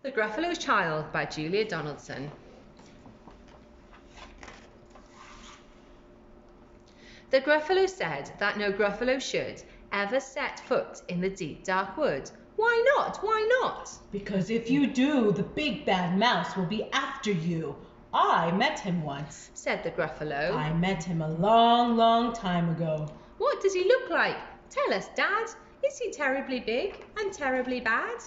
The Gruffalo's Child by Julia Donaldson. The Gruffalo said that no Gruffalo should ever set foot in the deep dark wood. Why not? Why not? Because if you do, the big bad mouse will be after you. I met him once, said the Gruffalo. I met him a long, long time ago. What does he look like? Tell us, Dad. Is he terribly big and terribly bad?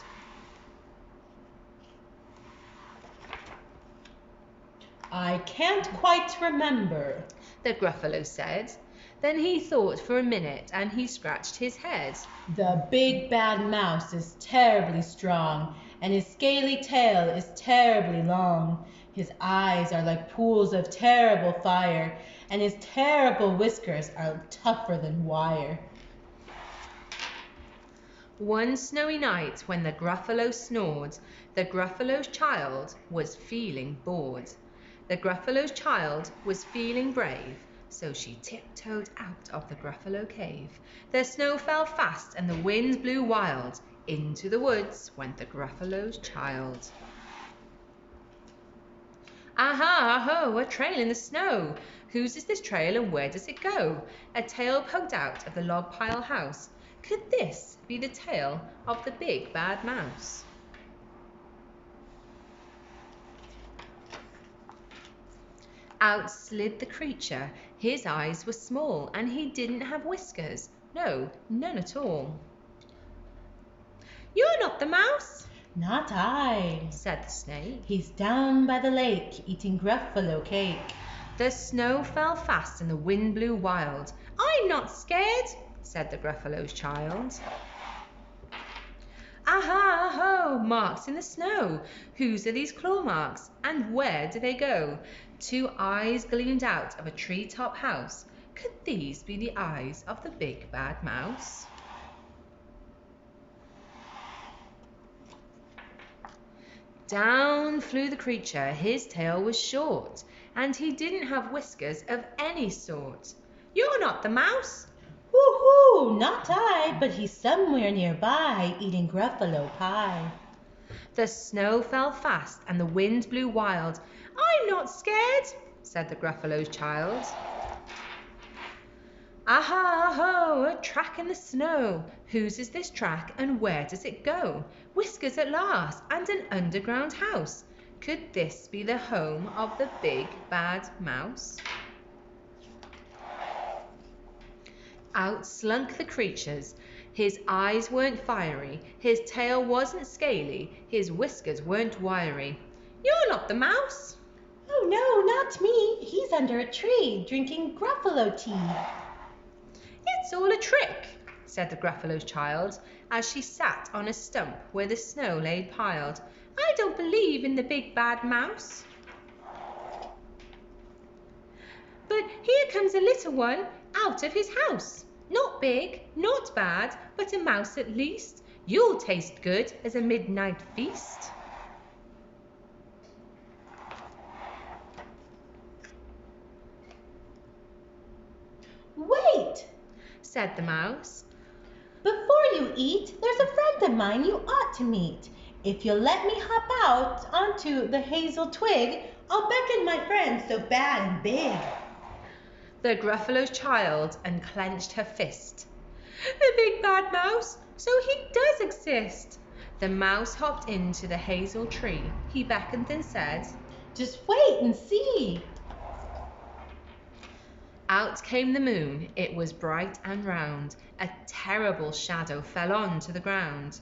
I can't quite remember, the Gruffalo said. Then he thought for a minute and he scratched his head. The big bad mouse is terribly strong, and his scaly tail is terribly long. His eyes are like pools of terrible fire, and his terrible whiskers are tougher than wire. One snowy night when the Gruffalo snored, the Gruffalo's child was feeling bored. The Gruffalo's child was feeling brave, so she tiptoed out of the Gruffalo cave. The snow fell fast and the wind blew wild. Into the woods went the Gruffalo's child. Aha, aho, a trail in the snow. Whose is this trail and where does it go? A tail poked out of the log pile house. Could this be the tail of the big bad mouse? Out slid the creature. His eyes were small and he didn't have whiskers. No, none at all. You're not the mouse? Not I, said the snake. He's down by the lake eating Gruffalo cake. The snow fell fast and the wind blew wild. I'm not scared, said the Gruffalo's child. Aha, aho, marks in the snow. Whose are these claw marks and where do they go? Two eyes gleamed out of a treetop house. Could these be the eyes of the big bad mouse? Down flew the creature. His tail was short, and he didn't have whiskers of any sort. You're not the mouse? Woo-hoo, not I, but he's somewhere nearby eating Gruffalo pie. The snow fell fast and the wind blew wild. I'm not scared, said the Gruffalo's child. Aha, aho, a track in the snow. Whose is this track and where does it go? Whiskers at last and an underground house. Could this be the home of the big bad mouse? Out slunk the creatures. His eyes weren't fiery, his tail wasn't scaly, his whiskers weren't wiry. You're not the mouse? Oh no, not me. He's under a tree drinking Gruffalo tea. It's all a trick, said the Gruffalo's child, as she sat on a stump where the snow lay piled. I don't believe in the big bad mouse. But here comes a little one out of his house. Not big, not bad, but a mouse at least. You'll taste good as a midnight feast. Wait, said the mouse. Before you eat, there's a friend of mine you ought to meet. If you'll let me hop out onto the hazel twig, I'll beckon my friend so bad and big. The Gruffalo's child unclenched her fist. The big bad mouse, so he does exist. The mouse hopped into the hazel tree. He beckoned and said, just wait and see. Out came the moon. It was bright and round. A terrible shadow fell on to the ground.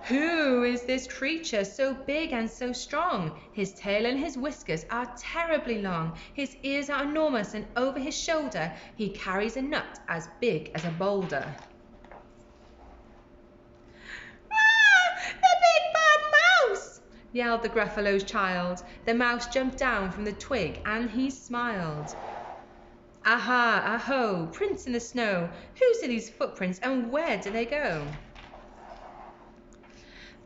Who is this creature so big and so strong? His tail and his whiskers are terribly long. His ears are enormous, and over his shoulder he carries a nut as big as a boulder. Ah, the big bad mouse! Yelled the Gruffalo's child. The mouse jumped down from the twig and he smiled. Aha, aho, prints in the snow. Whose are these footprints and where do they go?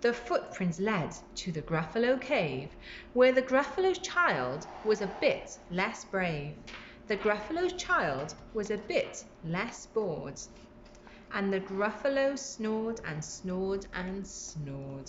The footprints led to the Gruffalo cave, where the Gruffalo's child was a bit less brave. The Gruffalo's child was a bit less bored. And the Gruffalo snored and snored and snored.